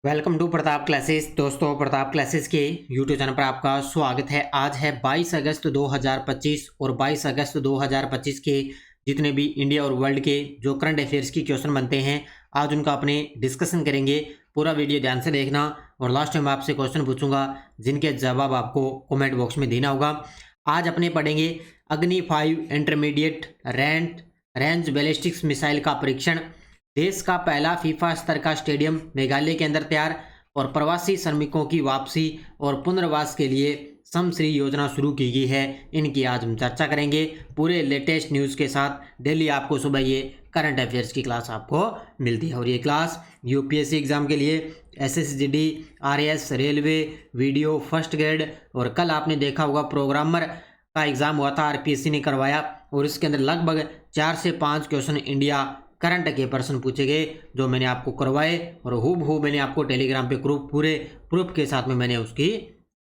Welcome to Pratap classes. दोस्तों, Pratap classes के YouTube channel पर आपका स्वागत है। आज है 22 अगस्त 2025 और 22 अगस्त 2025 के जितने भी इंडिया और वर्ल्ड के जो करंट अफेयर्स की क्वेश्चन बनते हैं, आज उनका अपने डिस्कशन करेंगे। पूरा वीडियो ध्यान से देखना और लास्ट में मैं आपसे क्वेश्चन पूछूंगा जिनके जवाब आपको कमेंट बॉक्स में देना होगा। आज अपने पढ़ेंगे अग्नि 5 इंटरमीडिएट रेंज बैलिस्टिक्स मिसाइल का परीक्षण। देश का पहला फीफा स्तर का स्टेडियम मेघालय के अंदर तैयार और प्रवासी श्रमिकों की वापसी और पुनर्वास के लिए समश्री योजना शुरू की गई है। इनकी आज हम चर्चा करेंगे पूरे लेटेस्ट न्यूज़ के साथ। डेली आपको सुबह ये करंट अफेयर्स की क्लास आपको मिलती है और ये क्लास यूपीएससी एग्जाम के लिए SSGD, RAS, railway, video, first grade और कल आपने देखा होगा प्रोग्रामर का एग्जाम हुआ था, आरपीएससी ने करवाया और इसके अंदर लगभग 4 से 5 क्वेश्चन इंडिया करंट के प्रश्न पूछे गए जो मैंने आपको करवाए और हूबहू मैंने आपको टेलीग्राम पे पूरे प्रूफ के साथ में मैंने उसकी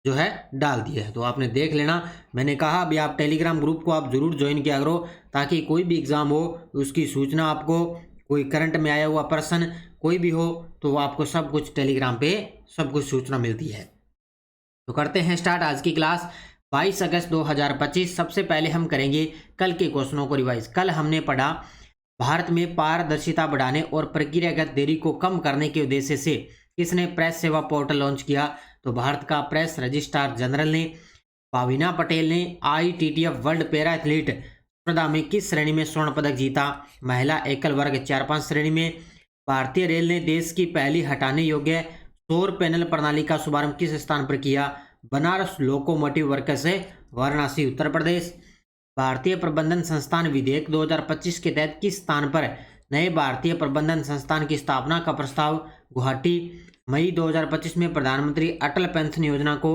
जो है डाल दिया है, तो आपने देख लेना। मैंने कहा अभी आप टेलीग्राम ग्रुप को आप जरूर ज्वाइन किया करो ताकि कोई भी एग्जाम हो उसकी सूचना आपको, कोई करंट में आया हुआ प्रश्न कोई भी हो तो वो आपको सब कुछ टेलीग्राम पे सब कुछ सूचना मिलती है। तो करते हैं स्टार्ट आज की क्लास। 22 अगस्त 2025 सबसे पहले हम करेंगे कल के क्वेश्चनों को रिवाइज। कल हमने पढ़ा भारत में पारदर्शिता बढ़ाने और प्रक्रियागत देरी को कम करने के उद्देश्य से किसने प्रेस सेवा पोर्टल लॉन्च किया? तो भारत का प्रेस रजिस्ट्रार जनरल ने। भाविना पटेल ने आईटीटीएफ वर्ल्ड पैरा एथलीट स्पर्धा में किस श्रेणी में स्वर्ण पदक जीता? महिला एकल वर्ग 4-5 श्रेणी में। भारतीय रेल ने देश की पहली हटाने योग्य सौर पैनल प्रणाली का शुभारंभ किस स्थान पर किया? बनारस लोकोमोटिव वर्क्स से, वाराणसी, उत्तर प्रदेश। भारतीय प्रबंधन संस्थान विधेयक 2025 के तहत किस स्थान पर नए भारतीय प्रबंधन संस्थान की स्थापना का प्रस्ताव? गुवाहाटी। मई 2025 में प्रधानमंत्री अटल पेंशन योजना को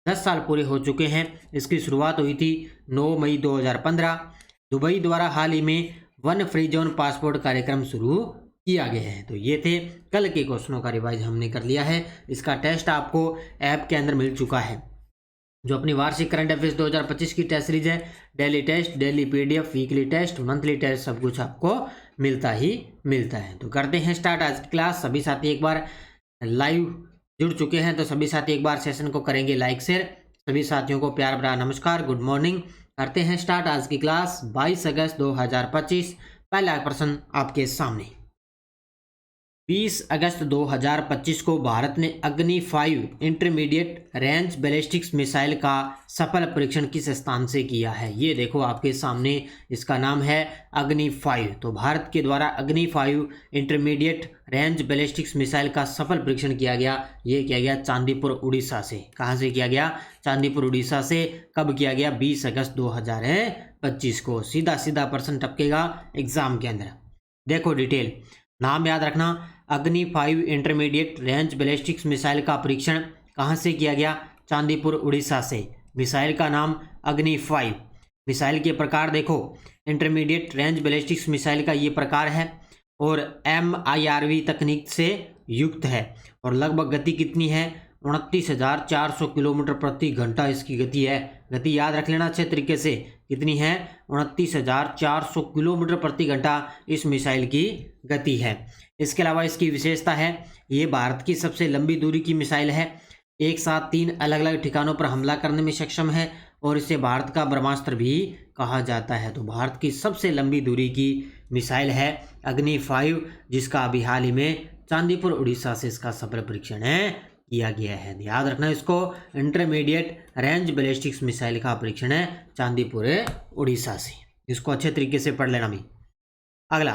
10 साल पूरे हो चुके हैं। इसकी शुरुआत हुई थी 9 मई 2015। दुबई द्वारा हाल ही में वन फ्री जोन पासपोर्ट कार्यक्रम शुरू किया गया है। तो ये थे कल के क्वेश्चनों का रिवाइज हमने कर लिया है। इसका टेस्ट आपको ऐप के अंदर मिल चुका है। जो अपनी वार्षिक करंट अफेयर्स 2025 की टेस्ट सीरीज है, daily test, daily PDF, weekly test, monthly test, सब कुछ आपको मिलता ही मिलता है। तो करते हैं स्टार्ट आज की क्लास। सभी साथी एक बार लाइव जुड़ चुके हैं तो सभी साथी एक बार सेशन को करेंगे लाइक शेयर। सभी साथियों को प्यार भरा नमस्कार, गुड मॉर्निंग। करते हैं स्टार्ट आज की क्लास। 22 अगस्त 2025 पहला प्रश्न आपके सामने। 20 अगस्त 2025 को भारत ने अग्नि 5 इंटरमीडिएट रेंज बैलिस्टिक्स मिसाइल का सफल परीक्षण किस स्थान से किया है? ये देखो आपके सामने, इसका नाम है अग्नि 5। तो भारत के द्वारा अग्नि 5 इंटरमीडिएट रेंज बैलिस्टिक्स मिसाइल का सफल परीक्षण किया गया। ये किया गया चांदीपुर उड़ीसा से। कहाँ से किया गया? चांदीपुर उड़ीसा से। कब किया गया? 20 अगस्त 2025 को। सीधा सीधा प्रश्न टपकेगा एग्जाम के अंदर। देखो डिटेल, नाम याद रखना। अग्नि 5 इंटरमीडिएट रेंज बैलिस्टिक्स मिसाइल का परीक्षण कहाँ से किया गया? चांदीपुर उड़ीसा से। मिसाइल का नाम अग्नि 5। मिसाइल के प्रकार देखो, इंटरमीडिएट रेंज बैलिस्टिक्स मिसाइल का ये प्रकार है और MIRV तकनीक से युक्त है और लगभग गति कितनी है? 29,400 किलोमीटर प्रति घंटा इसकी गति है। गति याद रख लेना अच्छे तरीके से, कितनी है? 29,400 किलोमीटर प्रति घंटा इस मिसाइल की गति है। इसके अलावा इसकी विशेषता है, ये भारत की सबसे लंबी दूरी की मिसाइल है। एक साथ 3 अलग अलग ठिकानों पर हमला करने में सक्षम है और इसे भारत का ब्रह्मास्त्र भी कहा जाता है। तो भारत की सबसे लंबी दूरी की मिसाइल है अग्नि 5, जिसका अभी हाल ही में चांदीपुर उड़ीसा से इसका सफल परीक्षण किया गया है। याद रखना इसको, इंटरमीडिएट रेंज बैलिस्टिक्स मिसाइल का परीक्षण है चांदीपुर उड़ीसा से। इसको अच्छे तरीके से पढ़ लेना भी। अगला,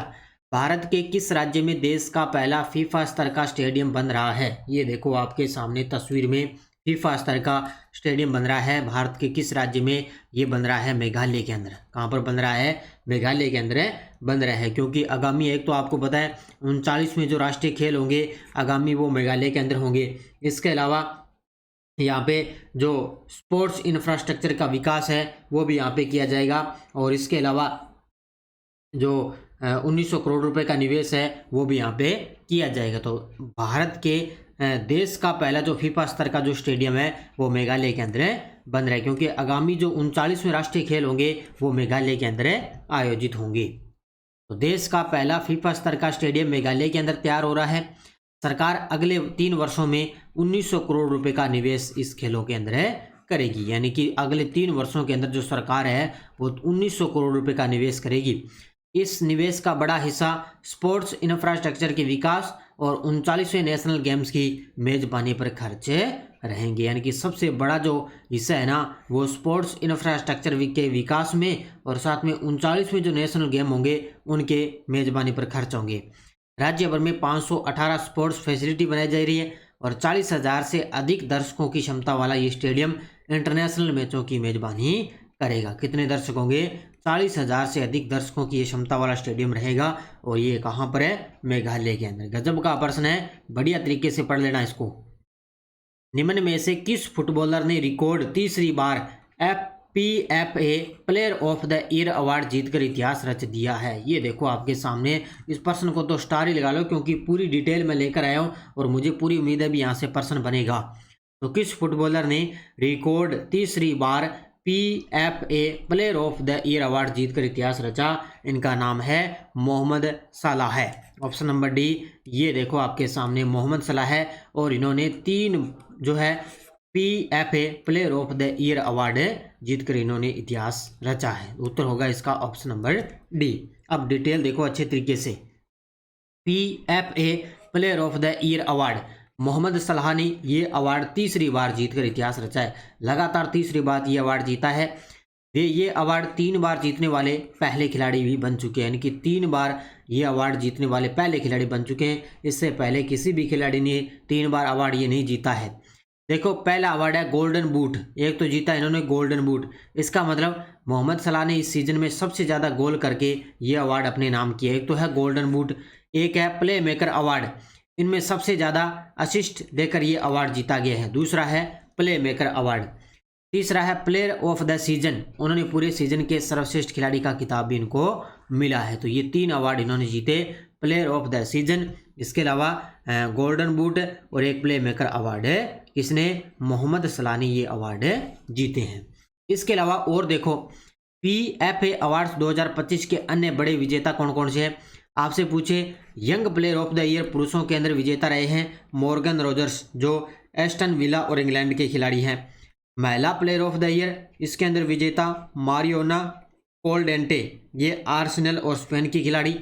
भारत के किस राज्य में देश का पहला फीफा स्तर का स्टेडियम बन रहा है? ये देखो आपके सामने तस्वीर में फीफा स्तर का स्टेडियम बन रहा है। भारत के किस राज्य में ये बन रहा है? मेघालय के अंदर। कहाँ पर बन रहा है? मेघालय के अंदर बन रहा है, क्योंकि आगामी एक तो आपको पता है 39वें जो राष्ट्रीय खेल होंगे आगामी वो मेघालय के अंदर होंगे। इसके अलावा यहाँ पे जो स्पोर्ट्स इंफ्रास्ट्रक्चर का विकास है वो भी यहाँ पे किया जाएगा और इसके अलावा जो 1900 करोड़ रुपए का निवेश है वो भी यहाँ पे किया जाएगा। तो भारत के देश का पहला जो फीफा स्तर का जो स्टेडियम है वो मेघालय के अंदर बन रहा है, क्योंकि आगामी जो 39वें राष्ट्रीय खेल होंगे वो मेघालय के अंदर आयोजित होंगे। तो देश का पहला फीफा स्तर का स्टेडियम मेघालय के अंदर तैयार हो रहा है। सरकार अगले 3 वर्षों में 1900 करोड़ रुपए का निवेश इस खेलों के अंदर करेगी। यानी कि अगले 3 वर्षों के अंदर जो सरकार है वो 1900 करोड़ रुपए का निवेश करेगी। इस निवेश का बड़ा हिस्सा स्पोर्ट्स इंफ्रास्ट्रक्चर के विकास और 39वें नेशनल गेम्स की मेजबानी पर खर्चे रहेंगे। यानी कि सबसे बड़ा जो हिस्सा है ना वो स्पोर्ट्स इंफ्रास्ट्रक्चर के विकास में और साथ में 39वें जो नेशनल गेम होंगे उनके मेजबानी पर खर्च होंगे। राज्य भर में 518 स्पोर्ट्स फैसिलिटी बनाई जा रही है और 40,000 से अधिक दर्शकों की क्षमता वाला ये स्टेडियम इंटरनेशनल मैचों की मेजबानी करेगा। कितने दर्शक होंगे? 40,000 से अधिक दर्शकों की ये क्षमता वाला स्टेडियम रहेगा और ये कहाँ पर है? मेघालय के अंदर। गजब का प्रश्न है, बढ़िया तरीके से पढ़ लेना इसको। निम्न में से किस फुटबॉलर ने रिकॉर्ड तीसरी बार PFA player of the year award जीतकर इतिहास रच दिया है? ये देखो आपके सामने। इस प्रश्न को तो स्टार ही लगा लो क्योंकि पूरी डिटेल में लेकर आया हूँ और मुझे पूरी उम्मीद है भी यहाँ से प्रश्न बनेगा। तो किस फुटबॉलर ने रिकॉर्ड तीसरी बार PFA player of the year award जीतकर इतिहास रचा? इनका नाम है मोहम्मद सलाह है। Option number D. ये देखो आपके सामने मोहम्मद सलाह है और इन्होंने 3 जो है PFA player of the year award जीतकर इन्होंने इतिहास रचा है। उत्तर होगा इसका ऑप्शन नंबर डी। अब डिटेल देखो अच्छे तरीके से। PFA player of the year award, Mohamed Salah ने ये अवार्ड तीसरी बार जीतकर इतिहास रचा है। लगातार तीसरी बार ये अवार्ड जीता है। ये अवार्ड 3 बार जीतने वाले पहले खिलाड़ी भी बन चुके हैं। यानी कि 3 बार ये अवार्ड जीतने वाले पहले खिलाड़ी बन चुके हैं। इससे पहले किसी भी खिलाड़ी ने 3 बार अवार्ड ये नहीं जीता है। देखो पहला अवार्ड है गोल्डन बूट, एक तो जीता इन्होंने गोल्डन बूट। इसका मतलब मोहम्मद सलाह ने इस सीजन में सबसे ज़्यादा गोल करके ये अवार्ड अपने नाम किया। एक तो है गोल्डन बूट, एक है प्ले मेकर अवार्ड, इनमें सबसे ज़्यादा असिस्ट देकर ये अवार्ड जीता गया है। दूसरा है प्ले मेकर अवार्ड। तीसरा है प्लेयर ऑफ द सीजन, उन्होंने पूरे सीजन के सर्वश्रेष्ठ खिलाड़ी का खिताब भी इनको मिला है। तो ये 3 अवार्ड इन्होंने जीते, प्लेयर ऑफ द सीजन, इसके अलावा गोल्डन बूट और एक प्ले मेकर अवार्ड है। किसने? मोहम्मद सलाह ने ये अवार्ड जीते हैं। इसके अलावा और देखो PFA अवार्ड्स 2025 के अन्य बड़े विजेता कौन कौन से हैं? आपसे पूछे young player of the year पुरुषों के अंदर विजेता रहे हैं मॉर्गन रोजर्स जो एस्टन विला और इंग्लैंड के खिलाड़ी हैं। महिला प्लेयर ऑफ द ईयर इसके अंदर विजेता मारियोना कोलडेंटे, ये आर्सेनल और स्पेन की खिलाड़ी।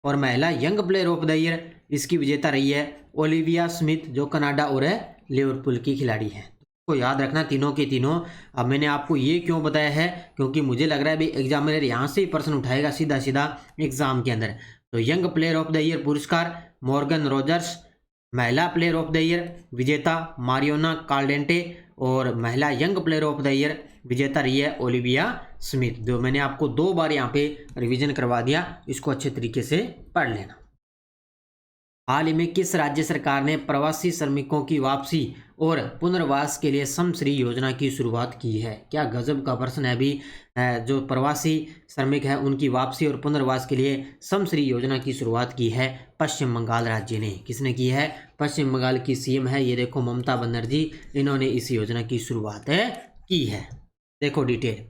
और महिला young player of the year इसकी विजेता रही है ओलिविया स्मिथ जो कनाडा और लिवरपूल की खिलाड़ी है। तो याद रखना तीनों के तीनों। अब मैंने आपको ये क्यों बताया है क्योंकि मुझे लग रहा है भाई एग्जामिनर यहाँ से ही प्रश्न उठाएगा सीधा सीधा एग्जाम के अंदर। तो young player of the year पुरस्कार मॉर्गन रोजर्स, महिला प्लेयर ऑफ द ईयर विजेता मारियोना काल्डेंटे और महिला young player of the year विजेता रही है ओलिविया स्मिथ। जो मैंने आपको 2 बार यहाँ पे रिवीजन करवा दिया, इसको अच्छे तरीके से पढ़ लेना। हाल ही में किस राज्य सरकार ने प्रवासी श्रमिकों की वापसी और पुनर्वास के लिए समश्री योजना की शुरुआत की है? क्या गजब का प्रश्न है। अभी जो प्रवासी श्रमिक हैं उनकी वापसी और पुनर्वास के लिए समश्री योजना की शुरुआत की है पश्चिम बंगाल राज्य ने। किसने की है? पश्चिम बंगाल की CM है ये देखो ममता बनर्जी, इन्होंने इस योजना की शुरुआत की है। देखो डिटेल।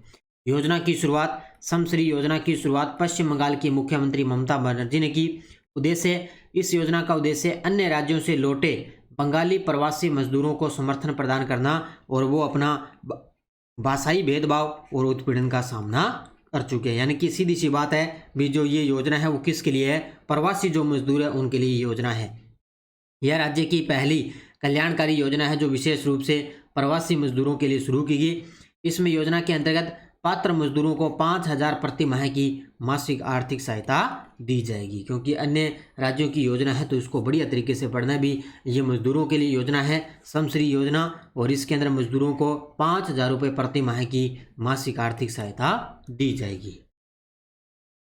योजना की शुरुआत, समश्री योजना की शुरुआत पश्चिम बंगाल की मुख्यमंत्री ममता बनर्जी ने की। उद्देश्य, इस योजना का उद्देश्य अन्य राज्यों से लौटे बंगाली प्रवासी मजदूरों को समर्थन प्रदान करना और वो अपना भाषाई भेदभाव और उत्पीड़न का सामना कर चुके हैं। यानी कि सीधी सी बात है भी जो ये योजना है वो किसके लिए है? प्रवासी जो मजदूर है उनके लिए ये योजना है। यह राज्य की पहली कल्याणकारी योजना है जो विशेष रूप से प्रवासी मजदूरों के लिए शुरू की गई। इसमें योजना के अंतर्गत पात्र मजदूरों को 5,000 प्रति माह की मासिक आर्थिक सहायता दी जाएगी। क्योंकि अन्य राज्यों की योजना है तो इसको बढ़िया तरीके से पढ़ना भी। ये मजदूरों के लिए योजना है समश्री योजना और इसके अंदर मजदूरों को 5,000 रुपये प्रति माह की मासिक आर्थिक सहायता दी जाएगी।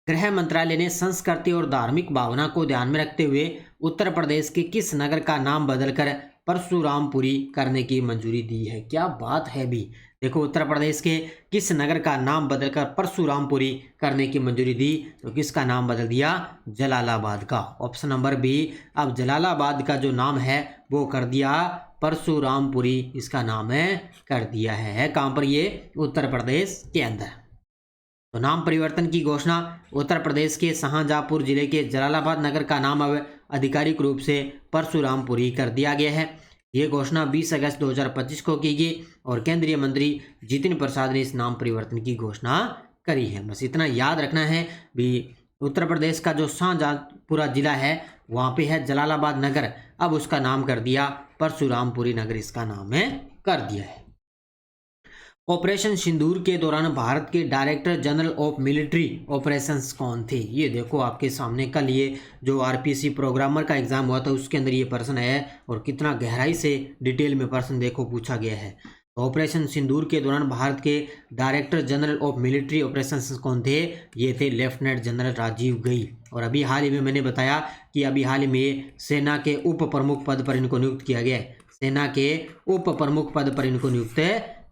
गृह मंत्रालय ने संस्कृति और धार्मिक भावना को ध्यान में रखते हुए उत्तर प्रदेश के किस नगर का नाम बदलकर परशुरामपुरी करने की मंजूरी दी है? क्या बात है भी। देखो उत्तर प्रदेश के किस नगर का नाम बदलकर परशुरामपुरी करने की मंजूरी दी? तो किसका नाम बदल दिया? जलालाबाद का। Option number B. अब जलालाबाद का जो नाम है वो कर दिया परशुरामपुरी, इसका नाम है कर दिया है। कहाँ पर? ये उत्तर प्रदेश के अंदर। तो नाम परिवर्तन की घोषणा, उत्तर प्रदेश के शाहजहांपुर जिले के जलालाबाद नगर का नाम अब आधिकारिक रूप से परशुरामपुरी कर दिया गया है। ये घोषणा 20 अगस्त 2025 को की गई और केंद्रीय मंत्री जितिन प्रसाद ने इस नाम परिवर्तन की घोषणा करी है। बस इतना याद रखना है भी, उत्तर प्रदेश का जो शाहजहांपुरा जिला है वहाँ पे है जलालाबाद नगर, अब उसका नाम कर दिया परशुरामपुरी नगर, इसका नाम है कर दिया है। ऑपरेशन सिंदूर के दौरान भारत के director general of military operations कौन थे? ये देखो आपके सामने कल ये जो आरपीसी प्रोग्रामर का एग्जाम हुआ था उसके अंदर ये प्रश्न है और कितना गहराई से डिटेल में प्रश्न देखो पूछा गया है। तो ऑपरेशन सिंदूर के दौरान भारत के director general of military operations कौन थे? ये थे लेफ्टिनेंट जनरल राजीव गई। और अभी हाल ही में मैंने बताया कि अभी हाल ही में सेना के उप प्रमुख पद पर इनको नियुक्त किया गया है, सेना के उप प्रमुख पद पर इनको नियुक्त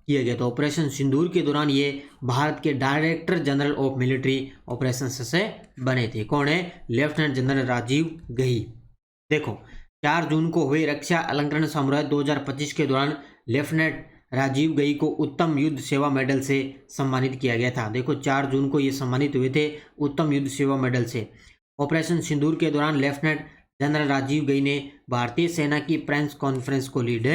किया गया। तो ऑपरेशन सिंदूर के दौरान ये भारत के director general of military operations से बने थे। कौन है? लेफ्टिनेंट जनरल राजीव गही। देखो 4 जून को हुए रक्षा अलंकरण समारोह 2025 के दौरान लेफ्टिनेंट राजीव गई को उत्तम युद्ध सेवा मेडल से सम्मानित किया गया था। देखो 4 जून को ये सम्मानित हुए थे उत्तम युद्ध सेवा मेडल से। ऑपरेशन सिंदूर के दौरान लेफ्टिनेंट जनरल राजीव गई ने भारतीय सेना की प्रेस कॉन्फ्रेंस को लीड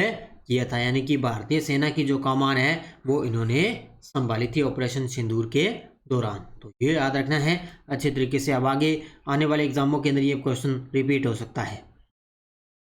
किया था, यानी कि भारतीय सेना की जो कमान है वो इन्होंने संभाली थी ऑपरेशन सिंदूर के दौरान। तो ये याद रखना है अच्छे तरीके से। अब आगे आने वाले एग्जामों के अंदर ये क्वेश्चन रिपीट हो सकता है।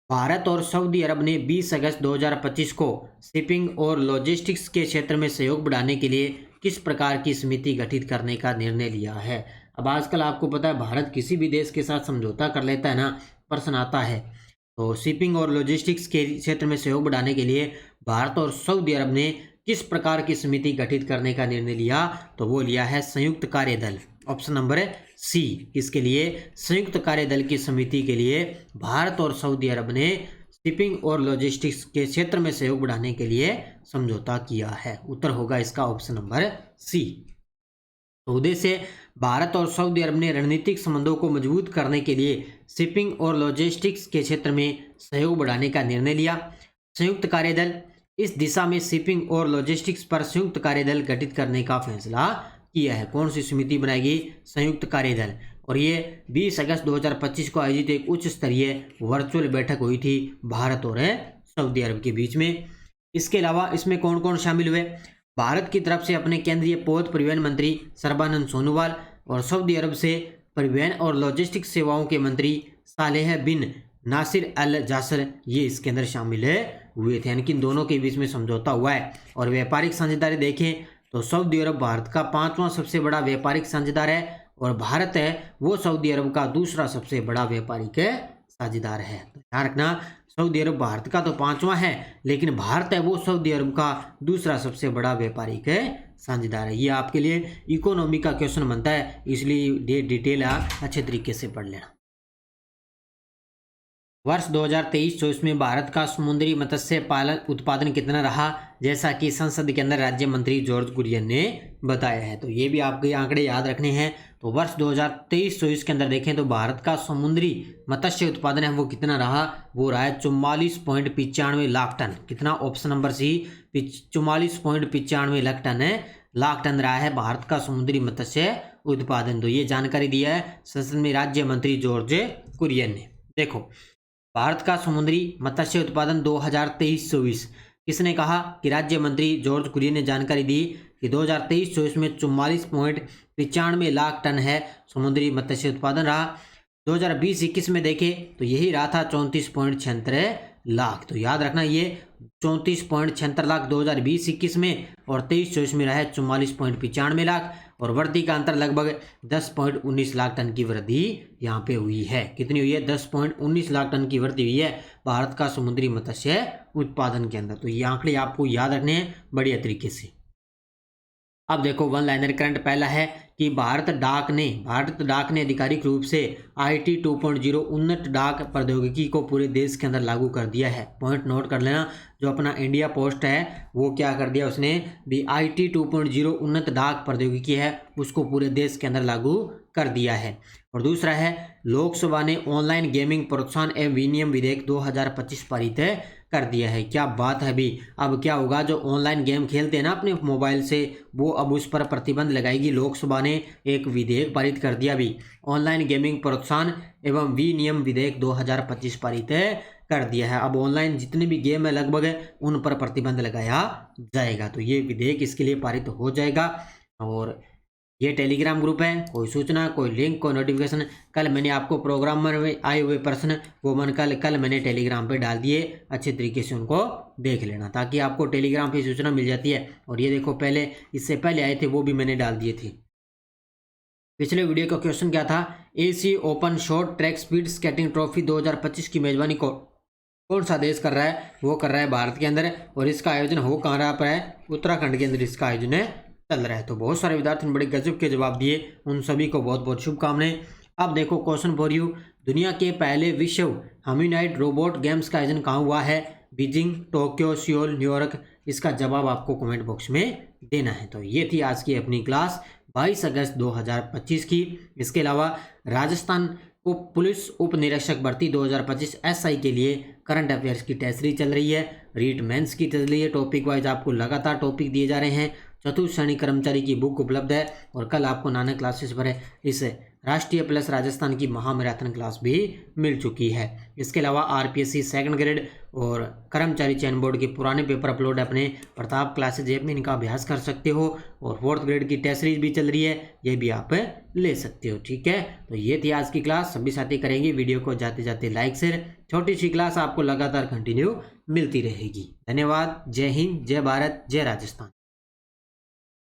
भारत और सऊदी अरब ने 20 अगस्त 2025 को शिपिंग और लॉजिस्टिक्स के क्षेत्र में सहयोग बढ़ाने के लिए किस प्रकार की समिति गठित करने का निर्णय लिया है? अब आजकल आपको पता है भारत किसी भी देश के साथ समझौता कर लेता है ना, प्रश्न आता है। तो शिपिंग और लॉजिस्टिक्स के क्षेत्र में सहयोग बढ़ाने के लिए भारत और सऊदी अरब ने किस प्रकार की समिति गठित करने का निर्णय लिया? तो वो लिया है संयुक्त कार्य दल। Option number C. इसके लिए संयुक्त कार्य दल की समिति के लिए भारत और सऊदी अरब ने शिपिंग और लॉजिस्टिक्स के क्षेत्र में सहयोग बढ़ाने के लिए समझौता किया है। उत्तर होगा इसका ऑप्शन नंबर सी। तो उद्देश्य, भारत और सऊदी अरब ने रणनीतिक संबंधों को मजबूत करने के लिए शिपिंग और लॉजिस्टिक्स के क्षेत्र में सहयोग बढ़ाने का निर्णय लिया। संयुक्त कार्यदल, इस दिशा में शिपिंग और लॉजिस्टिक्स पर संयुक्त कार्यदल गठित करने का फैसला किया है। कौन सी समिति बनाएगी? संयुक्त कार्यदल। और ये 20 अगस्त 2025 को आयोजित एक उच्च स्तरीय वर्चुअल बैठक हुई थी भारत और सऊदी अरब के बीच में। इसके अलावा इसमें कौन कौन शामिल हुए? भारत की तरफ से अपने केंद्रीय पोत परिवहन मंत्री सर्बानंद सोनोवाल और सऊदी अरब से परिवहन और लॉजिस्टिक्स सेवाओं के मंत्री सालेह बिन नासिर अल जासर, ये इसके अंदर शामिल हुए थे। यानी कि दोनों के बीच में समझौता हुआ है। और व्यापारिक साझेदारी देखें तो सऊदी अरब भारत का 5वां सबसे बड़ा व्यापारिक साझेदार है और भारत है वो सऊदी अरब का दूसरा सबसे बड़ा व्यापारिक साझेदार है। तो ध्यान रखना, सऊदी अरब भारत का तो 5वां है, लेकिन भारत है वो सऊदी अरब का दूसरा सबसे बड़ा व्यापारिक साझेदार है। ये आपके लिए इकोनॉमी का क्वेश्चन बनता है, इसलिए डिटेल आप अच्छे तरीके से पढ़ लेना। वर्ष 2023-24 में भारत का समुद्री मत्स्य पालन उत्पादन कितना रहा? जैसा कि संसद के अंदर राज्य मंत्री जॉर्ज कुरियन ने बताया है। तो ये भी आपके आंकड़े याद रखने हैं। तो वर्ष 2023-24 के अंदर देखें तो भारत का समुद्री मत्स्य उत्पादन है वो कितना रहा? वो रहा है 44.95 लाख टन। कितना? Option number C, 44.95 lakh ton रहा है भारत का समुद्री मत्स्य उत्पादन। तो ये जानकारी दिया है संसद में राज्य मंत्री जॉर्ज कुरियन ने। देखो भारत का समुद्री मत्स्य उत्पादन 2023-24 किसने कहा? कि राज्य मंत्री जॉर्ज कुरियन ने जानकारी दी कि 2023-24 में 44.95 लाख टन है समुद्री मत्स्य उत्पादन रहा। 2020-21 में देखें तो यही रहा था 34.76 लाख। तो याद रखना ये 34.76 लाख 2020-21 में और 23-24 में रहा है 44.95 लाख और वृद्धि का अंतर लगभग 10.19 लाख टन की वृद्धि यहाँ पे हुई है। कितनी हुई है? 10.19 लाख टन की वृद्धि हुई है भारत का समुद्री मत्स्य उत्पादन के अंदर। तो ये आंकड़े आपको याद रखने हैं बढ़िया तरीके से। अब देखो वन लाइनर करंट पहला है कि भारत डाक ने आधिकारिक रूप से IT 2.0 उन्नत डाक प्रौद्योगिकी को पूरे देश के अंदर लागू कर दिया है। पॉइंट नोट कर लेना, जो अपना इंडिया पोस्ट है वो क्या कर दिया उसने भी IT 2.0 उन्नत डाक प्रौद्योगिकी है उसको पूरे देश के अंदर लागू कर दिया है। और दूसरा है, लोकसभा ने ऑनलाइन गेमिंग प्रोत्साहन एवं विनियम विधेयक 2025 पारित कर दिया है। क्या बात है भी। अब क्या होगा, जो ऑनलाइन गेम खेलते हैं ना अपने मोबाइल से, वो अब उस पर प्रतिबंध लगाएगी। लोकसभा ने एक विधेयक पारित कर दिया भी, ऑनलाइन गेमिंग प्रोत्साहन एवं विनियम विधेयक 2025 पारित कर दिया है। अब ऑनलाइन जितने भी गेम है लगभग उन पर प्रतिबंध लगाया जाएगा। तो ये विधेयक इसके लिए पारित हो जाएगा। और ये टेलीग्राम ग्रुप है, कोई सूचना, कोई लिंक, कोई नोटिफिकेशन, कल मैंने आपको प्रोग्राम में आए हुए प्रश्न वो कल मैंने टेलीग्राम पे डाल दिए, अच्छे तरीके से उनको देख लेना ताकि आपको टेलीग्राम पे सूचना मिल जाती है। और ये देखो, पहले इससे पहले आए थे वो भी मैंने डाल दिए थे। पिछले वीडियो का क्वेश्चन क्या था, Asia open short track speed skating trophy 2025 की मेजबानी कौन सा देश कर रहा है? वो कर रहा है भारत के अंदर। और इसका आयोजन हो कहाँ रहा पर है? उत्तराखंड के अंदर इसका आयोजन चल रहा है। तो बहुत सारे विद्यार्थियों ने बड़े गजब के जवाब दिए, उन सभी को बहुत बहुत शुभकामनाएं। अब देखो क्वेश्चन फॉर यू, दुनिया के पहले विश्व ह्यूमनॉइड रोबोट गेम्स का आयोजन कहाँ हुआ है? Beijing, Tokyo, Seoul, New York. इसका जवाब आपको कमेंट बॉक्स में देना है। तो ये थी आज की अपनी क्लास 22 अगस्त 2025 की। इसके अलावा राजस्थान पुलिस उप निरीक्षक भर्ती 2025 SI के लिए करंट अफेयर्स की टेस्ट सीरीज चल रही है, रीट मेंस की चल रही है। टॉपिक वाइज आपको लगातार टॉपिक दिए जा रहे हैं। चतुर्थ श्रेणी कर्मचारी की बुक उपलब्ध है। और कल आपको नानक क्लासेस पर इस राष्ट्रीय प्लस राजस्थान की महामैराथन क्लास भी मिल चुकी है। इसके अलावा RPSC सेकंड ग्रेड और कर्मचारी चयन बोर्ड के पुराने पेपर अपलोड अपने प्रताप क्लासेज ऐप में इनका अभ्यास कर सकते हो। और फोर्थ ग्रेड की टेस्ट सीरीज भी चल रही है, ये भी आप ले सकते हो। ठीक है, तो ये थी आज की क्लास। सभी साथी करेंगे वीडियो को जाते जाते लाइक शेयर। छोटी सी क्लास आपको लगातार कंटिन्यू मिलती रहेगी। धन्यवाद। जय हिंद, जय भारत, जय राजस्थान।